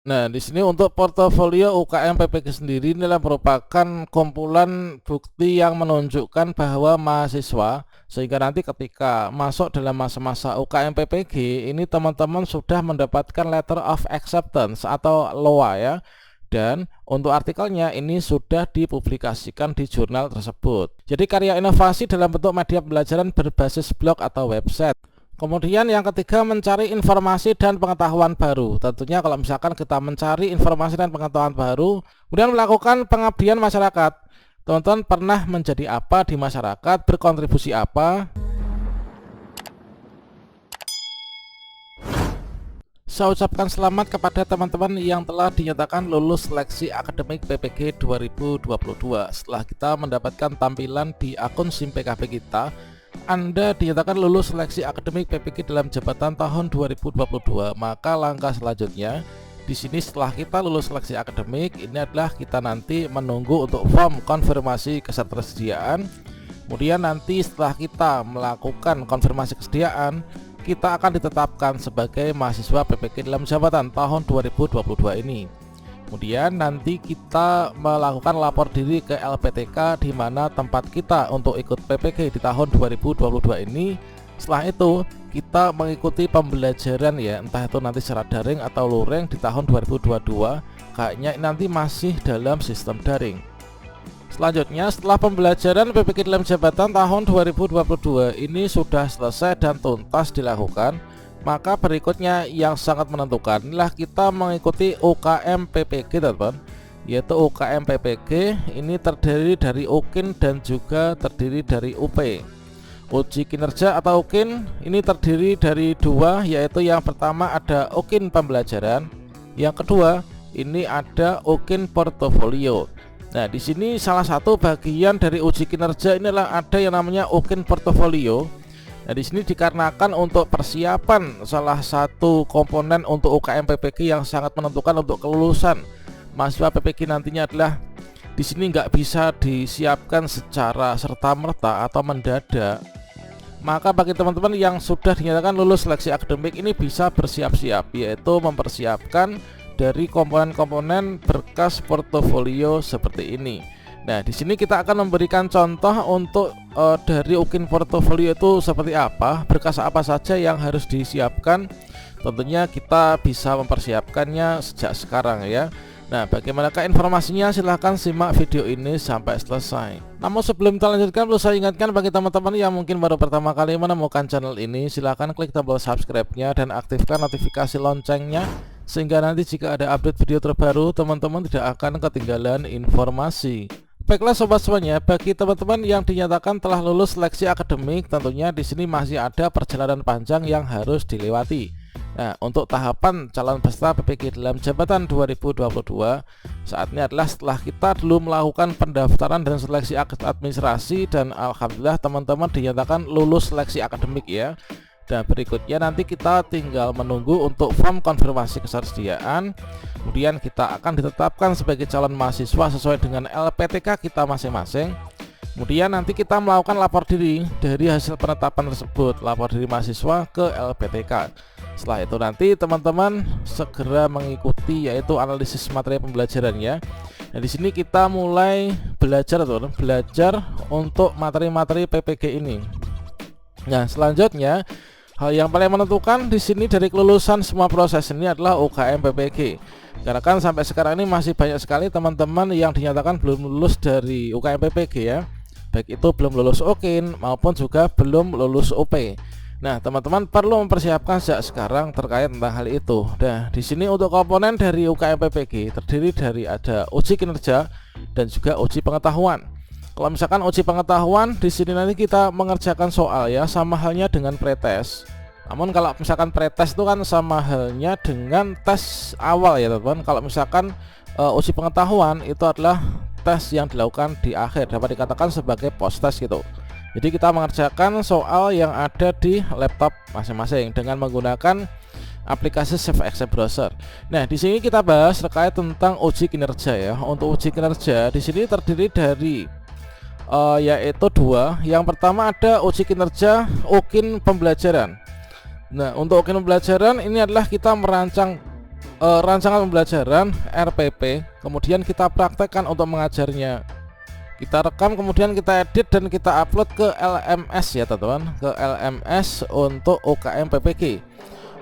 Nah, di sini untuk portofolio UKM PPG sendiri inilah merupakan kumpulan bukti yang menunjukkan bahwa mahasiswa, sehingga nanti ketika masuk dalam masa-masa UKM PPG ini teman-teman sudah mendapatkan letter of acceptance atau LOA ya. Dan untuk artikelnya ini sudah dipublikasikan di jurnal tersebut. Jadi karya inovasi dalam bentuk media pembelajaran berbasis blog atau website. Kemudian yang ketiga, mencari informasi dan pengetahuan baru. Tentunya kalau misalkan kita mencari informasi dan pengetahuan baru, kemudian melakukan pengabdian masyarakat. Teman-teman pernah menjadi apa di masyarakat, berkontribusi apa? Saya ucapkan selamat kepada teman-teman yang telah dinyatakan lulus seleksi akademik PPG 2022. Setelah kita mendapatkan tampilan di akun SIM PKB kita, Anda dinyatakan lulus seleksi akademik PPG dalam jabatan tahun 2022. Maka langkah selanjutnya di sini setelah kita lulus seleksi akademik, ini adalah kita nanti menunggu untuk form konfirmasi ketersediaan. Kemudian nanti setelah kita melakukan konfirmasi kesediaan, kita akan ditetapkan sebagai mahasiswa PPG dalam jabatan tahun 2022 ini. Kemudian nanti kita melakukan lapor diri ke LPTK di mana tempat kita untuk ikut PPG di tahun 2022 ini. Setelah itu kita mengikuti pembelajaran ya, entah itu nanti secara daring atau luring di tahun 2022. Kayaknya nanti masih dalam sistem daring. Selanjutnya, setelah pembelajaran PPG dalam jabatan tahun 2022 ini sudah selesai dan tuntas dilakukan, maka berikutnya yang sangat menentukan adalah kita mengikuti UKM PPG, teman-teman. Yaitu UKM PPG ini terdiri dari UKIN dan juga terdiri dari UP. Uji kinerja atau UKIN ini terdiri dari dua, yaitu yang pertama ada UKIN pembelajaran, yang kedua ini ada UKIN portofolio. Nah, di sini salah satu bagian dari uji kinerja inilah ada yang namanya UKIN portofolio. Nah, di sini dikarenakan untuk persiapan salah satu komponen untuk UKM PPG yang sangat menentukan untuk kelulusan mahasiswa PPG nantinya adalah di sini nggak bisa disiapkan secara serta-merta atau mendadak. Maka bagi teman-teman yang sudah dinyatakan lulus seleksi akademik ini bisa bersiap-siap, yaitu mempersiapkan dari komponen-komponen berkas portofolio seperti ini. Nah, di sini kita akan memberikan contoh untuk dari UKIN portofolio itu seperti apa, berkas apa saja yang harus disiapkan. Tentunya kita bisa mempersiapkannya sejak sekarang ya. Nah, bagaimanakah informasinya? Silahkan simak video ini sampai selesai. Namun sebelum kita lanjutkan, perlu saya ingatkan bagi teman-teman yang mungkin baru pertama kali menemukan channel ini, silahkan klik tombol subscribe-nya dan aktifkan notifikasi loncengnya, sehingga nanti jika ada update video terbaru, teman-teman tidak akan ketinggalan informasi. Baiklah sobat semuanya, bagi teman-teman yang dinyatakan telah lulus seleksi akademik, tentunya di sini masih ada perjalanan panjang yang harus dilewati. Nah, untuk tahapan calon peserta PPG dalam jabatan 2022, saatnya adalah setelah kita dulu melakukan pendaftaran dan seleksi administrasi, dan alhamdulillah teman-teman dinyatakan lulus seleksi akademik ya. Dan berikutnya nanti kita tinggal menunggu untuk form konfirmasi ketersediaan. Kemudian kita akan ditetapkan sebagai calon mahasiswa sesuai dengan LPTK kita masing-masing. Kemudian nanti kita melakukan lapor diri dari hasil penetapan tersebut, lapor diri mahasiswa ke LPTK. Setelah itu nanti teman-teman segera mengikuti yaitu analisis materi pembelajarannya. Nah, di sini kita mulai belajar untuk materi-materi PPG ini. Nah, selanjutnya hal yang paling menentukan di sini dari kelulusan semua proses ini adalah UKM PPG. Karena kan sampai sekarang ini masih banyak sekali teman-teman yang dinyatakan belum lulus dari UKM PPG ya. Baik itu belum lulus UKIN maupun juga belum lulus UP. Nah, teman-teman perlu mempersiapkan sejak sekarang terkait tentang hal itu. Nah, di sini untuk komponen dari UKM PPG terdiri dari ada uji kinerja dan juga uji pengetahuan. Kalau misalkan uji pengetahuan di sini nanti kita mengerjakan soal ya, sama halnya dengan pretest. Namun kalau misalkan pretest itu kan sama halnya dengan tes awal ya, teman-teman. Kalau misalkan uji pengetahuan itu adalah tes yang dilakukan di akhir, dapat dikatakan sebagai post test gitu. Jadi kita mengerjakan soal yang ada di laptop masing-masing dengan menggunakan aplikasi Save Exam Browser. Nah, di sini kita bahas terkait tentang uji kinerja ya. Untuk uji kinerja di sini terdiri dari yaitu dua. Yang pertama ada uji kinerja UKIN pembelajaran. Nah, untuk UKIN pembelajaran ini adalah kita merancang rancangan pembelajaran RPP, kemudian kita praktekkan untuk mengajarnya. Kita rekam, kemudian kita edit dan kita upload ke LMS ya teman-teman, ke LMS untuk UKM PPG.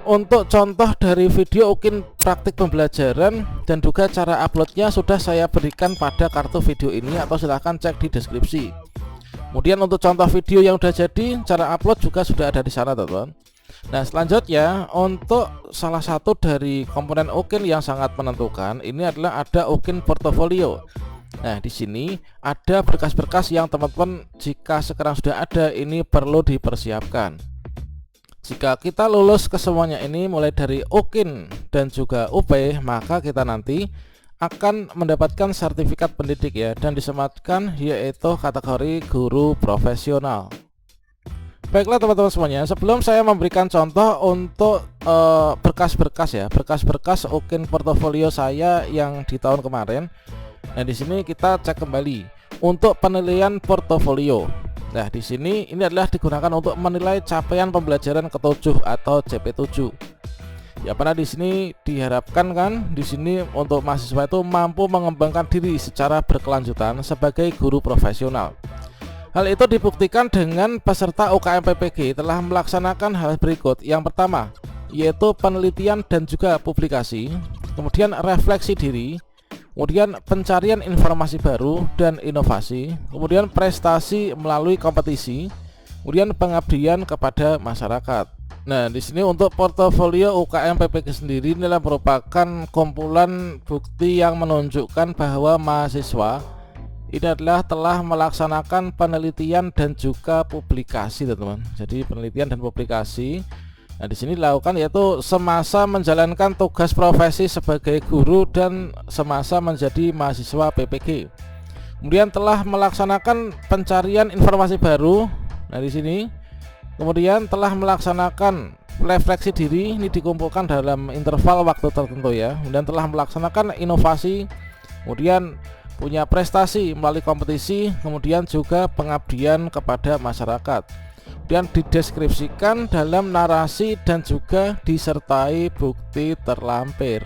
Untuk contoh dari video UKIN praktik pembelajaran dan juga cara uploadnya sudah saya berikan pada kartu video ini, atau silahkan cek di deskripsi. Kemudian untuk contoh video yang sudah jadi, cara upload juga sudah ada di sana teman-teman. Nah, selanjutnya untuk salah satu dari komponen UKIN yang sangat menentukan ini adalah ada UKIN portofolio. Nah, di sini ada berkas-berkas yang teman-teman jika sekarang sudah ada ini perlu dipersiapkan. Jika kita lulus ke semuanya ini mulai dari UKIN dan juga UP, maka kita nanti akan mendapatkan sertifikat pendidik ya, dan disematkan yaitu kategori guru profesional. Baiklah teman-teman semuanya, sebelum saya memberikan contoh untuk berkas-berkas ya, berkas-berkas UKIN portofolio saya yang di tahun kemarin. Nah, di sini kita cek kembali untuk penilaian portofolio. Nah, di sini ini adalah digunakan untuk menilai capaian pembelajaran ke-7 atau CP7. Ya, karena di sini diharapkan kan di sini untuk mahasiswa itu mampu mengembangkan diri secara berkelanjutan sebagai guru profesional. Hal itu dibuktikan dengan peserta UKM PPG telah melaksanakan hal berikut. Yang pertama, yaitu penelitian dan juga publikasi, kemudian refleksi diri, kemudian pencarian informasi baru dan inovasi, kemudian prestasi melalui kompetisi, kemudian pengabdian kepada masyarakat. Nah, di sini untuk portofolio UKM PPG sendiri inilah merupakan kumpulan bukti yang menunjukkan bahwa mahasiswa ini adalah telah melaksanakan penelitian dan juga publikasi, teman-teman. Jadi penelitian dan publikasi. Nah, di sini dilakukan yaitu semasa menjalankan tugas profesi sebagai guru dan semasa menjadi mahasiswa PPG. Kemudian telah melaksanakan pencarian informasi baru. Nah, di sini kemudian telah melaksanakan refleksi diri, ini dikumpulkan dalam interval waktu tertentu ya. Kemudian telah melaksanakan inovasi, kemudian punya prestasi melalui kompetisi, kemudian juga pengabdian kepada masyarakat. Kemudian dideskripsikan dalam narasi dan juga disertai bukti terlampir.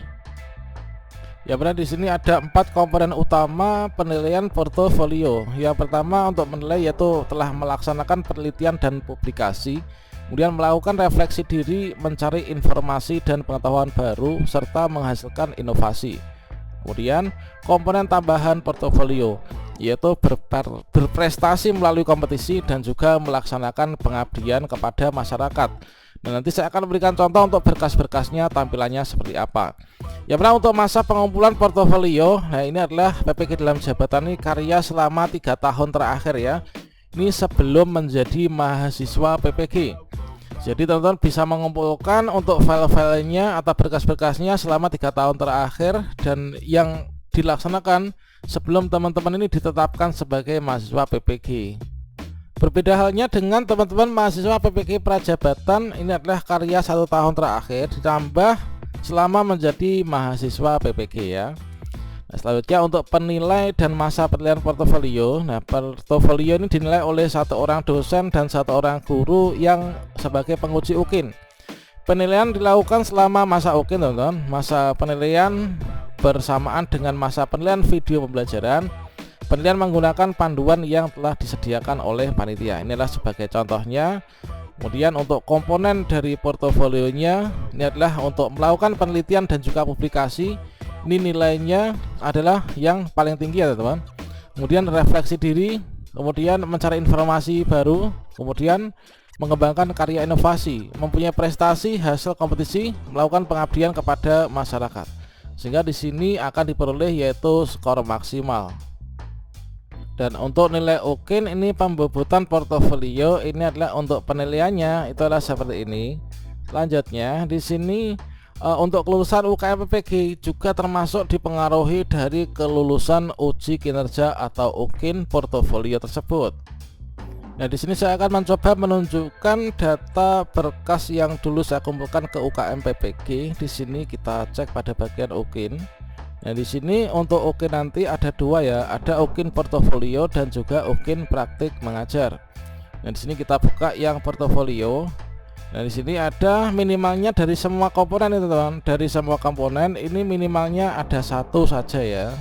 Ya, benar, di sini ada 4 komponen utama penilaian portofolio. Yang pertama untuk menilai yaitu telah melaksanakan penelitian dan publikasi, kemudian melakukan refleksi diri, mencari informasi dan pengetahuan baru serta menghasilkan inovasi. Kemudian komponen tambahan portofolio yaitu berprestasi melalui kompetisi dan juga melaksanakan pengabdian kepada masyarakat. Nah, nanti saya akan memberikan contoh untuk berkas-berkasnya tampilannya seperti apa. Ya, benar, untuk masa pengumpulan portofolio, nah ini adalah PPG dalam jabatan ini karya selama 3 tahun terakhir ya. Ini sebelum menjadi mahasiswa PPG. Jadi teman-teman bisa mengumpulkan untuk file-filenya atau berkas-berkasnya selama 3 tahun terakhir dan yang dilaksanakan sebelum teman-teman ini ditetapkan sebagai mahasiswa PPG. Berbeda halnya dengan teman-teman mahasiswa PPG Prajabatan, ini adalah karya 1 tahun terakhir ditambah selama menjadi mahasiswa PPG ya. Nah, selanjutnya untuk penilai dan masa penilaian portofolio. Nah, portofolio ini dinilai oleh 1 orang dosen dan 1 orang guru yang sebagai penguji UKIN. Penilaian dilakukan selama masa UKIN, teman-teman. Masa penilaian bersamaan dengan masa penilaian video pembelajaran. Penilaian menggunakan panduan yang telah disediakan oleh panitia. Inilah sebagai contohnya. Kemudian untuk komponen dari portofolionya ini adalah untuk melakukan penelitian dan juga publikasi. Ini nilainya adalah yang paling tinggi ya teman-teman. Kemudian refleksi diri, kemudian mencari informasi baru, kemudian mengembangkan karya inovasi, mempunyai prestasi hasil kompetisi, melakukan pengabdian kepada masyarakat. Sehingga di sini akan diperoleh yaitu skor maksimal. Dan untuk nilai UKIN ini pembobotan portofolio ini adalah untuk penilaiannya itu adalah seperti ini. Selanjutnya di sini untuk kelulusan UKM PPG juga termasuk dipengaruhi dari kelulusan uji kinerja atau UKIN portofolio tersebut. Nah, di sini saya akan mencoba menunjukkan data berkas yang dulu saya kumpulkan ke UKM PPG. Di sini kita cek pada bagian UKIN. Nah, di sini untuk UKIN nanti ada 2 ya, ada UKIN portofolio dan juga UKIN praktik mengajar. Nah, di sini kita buka yang portofolio. Nah, di sini ada minimalnya dari semua komponen itu teman. Dari semua komponen ini minimalnya ada satu saja ya.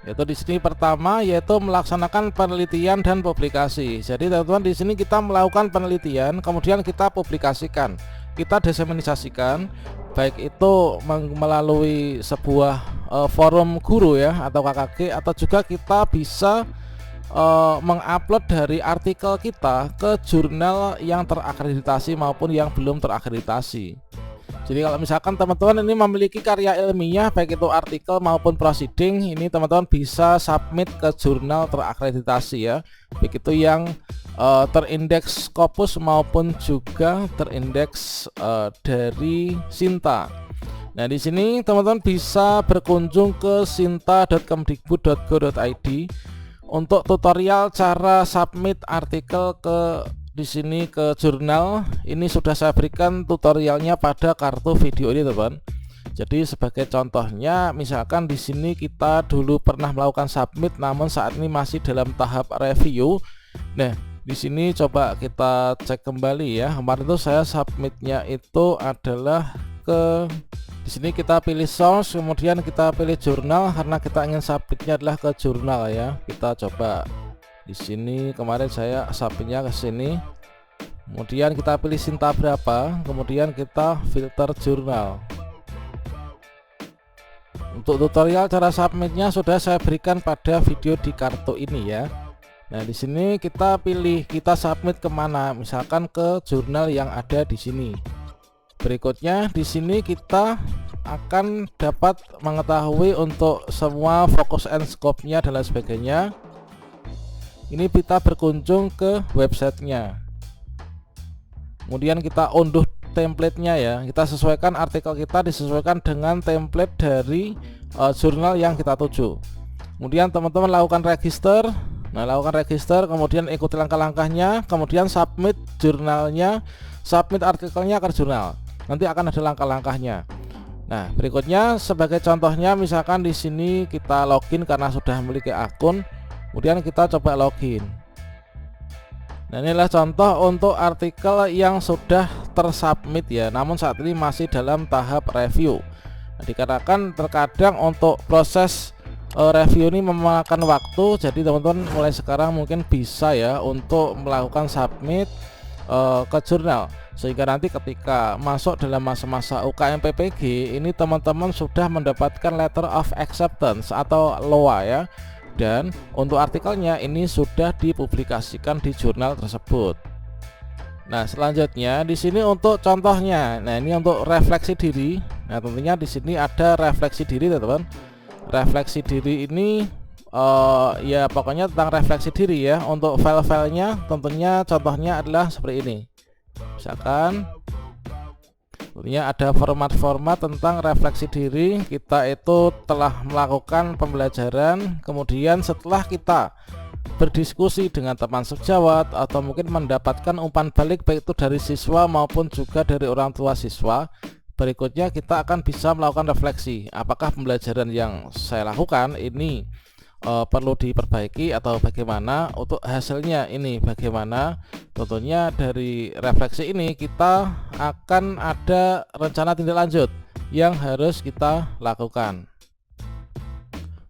Yaitu di sini pertama yaitu melaksanakan penelitian dan publikasi. Jadi teman-teman di sini kita melakukan penelitian, kemudian kita publikasikan, kita diseminasikan, baik itu melalui sebuah forum guru ya atau KKG, atau juga kita bisa mengupload dari artikel kita ke jurnal yang terakreditasi maupun yang belum terakreditasi. Jadi kalau misalkan teman-teman ini memiliki karya ilmiah baik itu artikel maupun proceeding, ini teman-teman bisa submit ke jurnal terakreditasi ya, baik itu yang terindeks Scopus maupun juga terindeks dari Sinta. Nah, di sini teman-teman bisa berkunjung ke sinta.kemdikbud.go.id untuk tutorial cara submit artikel ke di sini ke jurnal. Ini sudah saya berikan tutorialnya pada kartu video ini teman. Jadi sebagai contohnya, misalkan di sini kita dulu pernah melakukan submit namun saat ini masih dalam tahap review. Nah, di sini coba kita cek kembali ya. Kemarin itu saya submitnya itu adalah ke di sini kita pilih source, kemudian kita pilih jurnal karena kita ingin submitnya adalah ke jurnal ya. Kita coba di sini, kemarin saya submitnya ke sini. Kemudian kita pilih Sinta berapa, kemudian kita filter jurnal. Untuk tutorial cara submitnya sudah saya berikan pada video di kartu ini ya. Nah, di sini kita pilih kita submit kemana, misalkan ke jurnal yang ada di sini. Berikutnya di sini kita akan dapat mengetahui untuk semua fokus and scope-nya dan lain sebagainya. Ini kita berkunjung ke websitenya. Kemudian kita unduh template-nya ya. Kita sesuaikan artikel kita disesuaikan dengan template dari jurnal yang kita tuju. Kemudian teman-teman lakukan register. Nah, lakukan register, kemudian ikuti langkah-langkahnya, kemudian submit jurnalnya, submit artikelnya ke jurnal. Nanti akan ada langkah-langkahnya. Nah, berikutnya sebagai contohnya misalkan di sini kita login karena sudah memiliki akun, kemudian kita coba login. Nah, inilah contoh untuk artikel yang sudah tersubmit ya, namun saat ini masih dalam tahap review. Nah, dikarenakan terkadang untuk proses review ini memakan waktu, jadi teman-teman mulai sekarang mungkin bisa ya untuk melakukan submit ke jurnal, sehingga nanti ketika masuk dalam masa-masa UKM PPG ini teman-teman sudah mendapatkan letter of acceptance atau LOA ya, dan untuk artikelnya ini sudah dipublikasikan di jurnal tersebut. Nah, selanjutnya di sini untuk contohnya. Nah, ini untuk refleksi diri. Nah, tentunya di sini ada refleksi diri teman-teman. Refleksi diri ini ya pokoknya tentang refleksi diri ya. Untuk file-filenya tentunya contohnya adalah seperti ini. Misalkan tentunya ada format-format tentang refleksi diri. Kita itu telah melakukan pembelajaran, kemudian setelah kita berdiskusi dengan teman sejawat atau mungkin mendapatkan umpan balik baik itu dari siswa maupun juga dari orang tua siswa, berikutnya kita akan bisa melakukan refleksi apakah pembelajaran yang saya lakukan ini perlu diperbaiki atau bagaimana, untuk hasilnya ini bagaimana. Tentunya dari refleksi ini kita akan ada rencana tindak lanjut yang harus kita lakukan.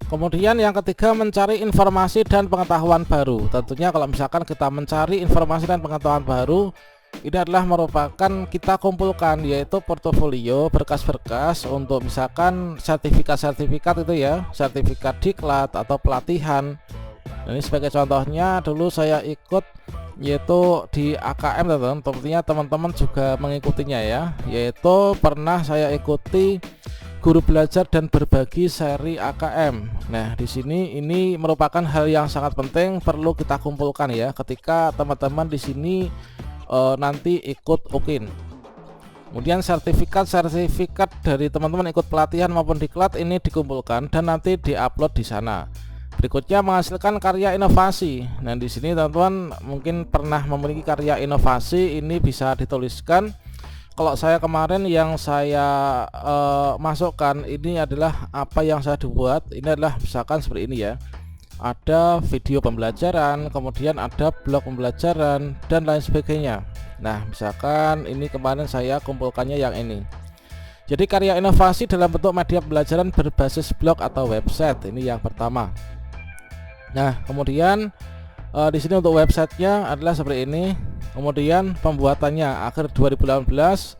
Kemudian yang ketiga, mencari informasi dan pengetahuan baru. Tentunya kalau misalkan kita mencari informasi dan pengetahuan baru, ini adalah merupakan kita kumpulkan yaitu portofolio, berkas-berkas untuk misalkan sertifikat-sertifikat itu ya, sertifikat diklat atau pelatihan. Ini sebagai contohnya dulu saya ikut yaitu di AKM teman-teman, tentunya teman-teman juga mengikutinya ya, yaitu pernah saya ikuti guru belajar dan berbagi seri AKM. Nah, di sini ini merupakan hal yang sangat penting perlu kita kumpulkan ya ketika teman-teman di sini nanti ikut UKIN. Kemudian sertifikat dari teman-teman ikut pelatihan maupun diklat ini dikumpulkan dan nanti diupload di sana. Berikutnya menghasilkan karya inovasi. Nah, di sini teman-teman mungkin pernah memiliki karya inovasi, ini bisa dituliskan. Kalau saya kemarin yang saya masukkan ini adalah apa yang saya buat. Ini adalah misalkan seperti ini ya. Ada video pembelajaran, kemudian ada blog pembelajaran dan lain sebagainya. Nah, misalkan ini kemarin saya kumpulkannya yang ini. Jadi karya inovasi dalam bentuk media pembelajaran berbasis blog atau website, ini yang pertama. Nah, kemudian di sini untuk websitenya adalah seperti ini. Kemudian pembuatannya akhir 2018.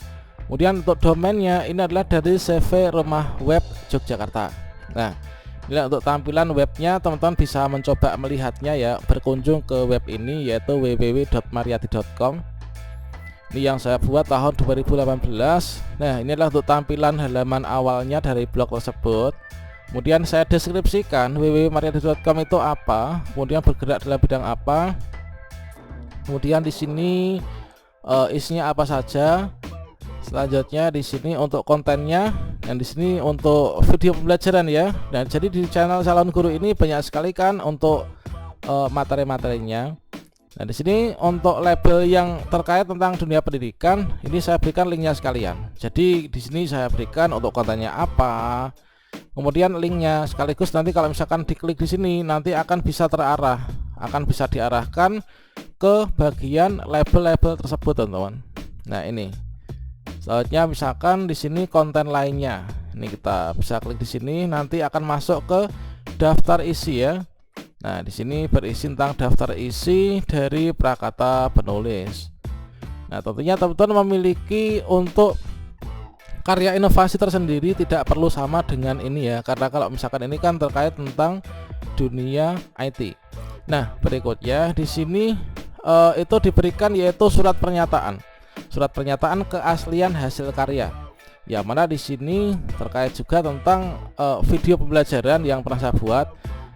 Kemudian untuk domainnya ini adalah dari CV Rumah Web Yogyakarta. Nah, ini untuk tampilan webnya, teman-teman bisa mencoba melihatnya ya, berkunjung ke web ini yaitu www.mariati.com. Ini yang saya buat tahun 2018. Nah, ini adalah untuk tampilan halaman awalnya dari blog tersebut. Kemudian saya deskripsikan www.mariati.com itu apa, kemudian bergerak dalam bidang apa. Kemudian di sini isinya apa saja. Selanjutnya di sini untuk kontennya, dan di sini untuk video pembelajaran ya. Dan jadi di channel Calon Guru ini banyak sekali kan untuk materi-materinya. Nah, di sini untuk label yang terkait tentang dunia pendidikan, ini saya berikan linknya sekalian. Jadi di sini saya berikan untuk kontennya apa, kemudian linknya, sekaligus nanti kalau misalkan diklik di sini nanti akan bisa terarah, akan bisa diarahkan ke bagian label-label tersebut, teman-teman. Nah, ini. Selanjutnya misalkan di sini konten lainnya. Ini kita bisa klik di sini, nanti akan masuk ke daftar isi ya. Nah, di sini berisi tentang daftar isi dari Prakata Penulis. Nah, tentunya teman-teman memiliki untuk karya inovasi tersendiri, tidak perlu sama dengan ini ya, karena kalau misalkan ini kan terkait tentang dunia IT. Nah, berikutnya di sini itu diberikan yaitu surat pernyataan keaslian hasil karya. Yang mana di sini terkait juga tentang video pembelajaran yang pernah saya buat.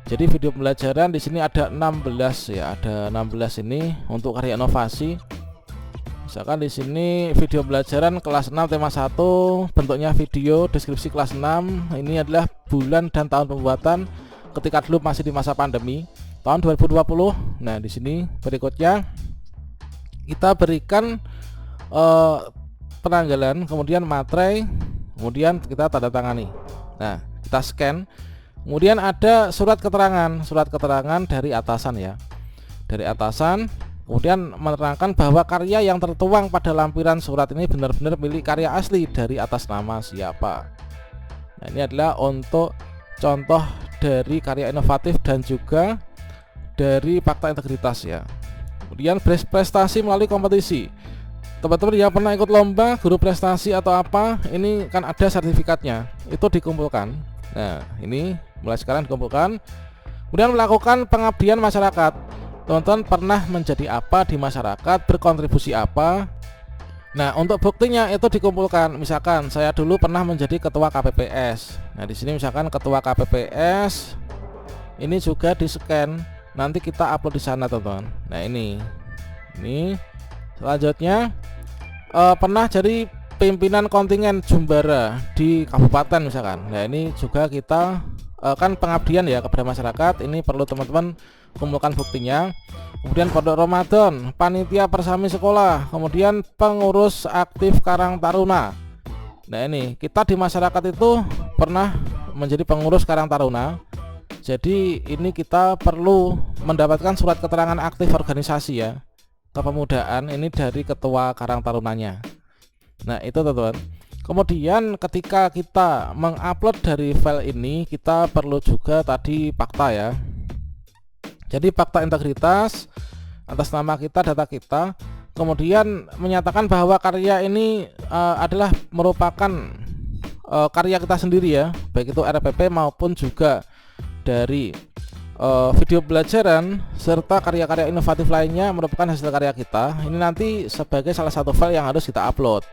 Jadi video pembelajaran di sini ada 16 ya, ada 16 ini untuk karya inovasi. Misalkan di sini video pembelajaran kelas 6 tema 1, bentuknya video, deskripsi kelas 6. Ini adalah bulan dan tahun pembuatan ketika dulu masih di masa pandemi, tahun 2020. Nah, di sini berikutnya kita berikan penanggalan, kemudian materai, kemudian kita tanda tangani. Nah, kita scan. Kemudian ada surat keterangan dari atasan ya, dari atasan. Kemudian menerangkan bahwa karya yang tertuang pada lampiran surat ini benar-benar milik karya asli dari atas nama siapa. Nah, ini adalah untuk contoh dari karya inovatif dan juga dari fakta integritas ya. Kemudian prestasi melalui kompetisi. Teman-teman yang pernah ikut lomba guru prestasi atau apa, ini kan ada sertifikatnya, itu dikumpulkan. Nah, ini mulai sekarang dikumpulkan. Kemudian melakukan pengabdian masyarakat. Teman-teman pernah menjadi apa di masyarakat, berkontribusi apa. Nah, untuk buktinya itu dikumpulkan. Misalkan saya dulu pernah menjadi ketua KPPS. Nah, di sini misalkan ketua KPPS ini juga di-scan. Nanti kita upload di sana, teman-teman. Nah, ini selanjutnya pernah jadi pimpinan kontingen Jumbara di kabupaten misalkan. Nah, ini juga kita kan pengabdian ya kepada masyarakat. Ini perlu teman-teman kumpulkan buktinya. Kemudian pondok Ramadan, panitia persami sekolah, kemudian pengurus aktif Karang Taruna. Nah, ini kita di masyarakat itu pernah menjadi pengurus Karang Taruna. Jadi ini kita perlu mendapatkan surat keterangan aktif organisasi ya, kepemudaan, ini dari ketua Karang Tarunanya. Nah, itu teman-teman. Kemudian ketika kita mengupload dari file ini, kita perlu juga tadi fakta ya. Jadi fakta integritas atas nama kita, data kita. Kemudian menyatakan bahwa karya ini adalah merupakan karya kita sendiri ya, baik itu RPP maupun juga dari video pembelajaran serta karya-karya inovatif lainnya merupakan hasil karya kita. Ini nanti sebagai salah satu file yang harus kita upload.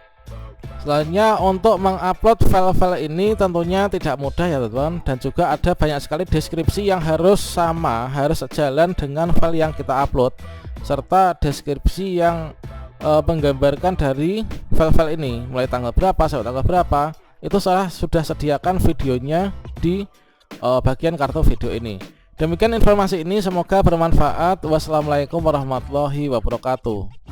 Selanjutnya untuk mengupload file-file ini tentunya tidak mudah ya teman-teman, dan juga ada banyak sekali deskripsi yang harus sama, harus sejalan dengan file yang kita upload, serta deskripsi yang menggambarkan dari file-file ini, mulai tanggal berapa sampai tanggal berapa. Itu saya sudah sediakan videonya di bagian kartu video ini. Demikian informasi ini, semoga bermanfaat. Wassalamualaikum warahmatullahi wabarakatuh.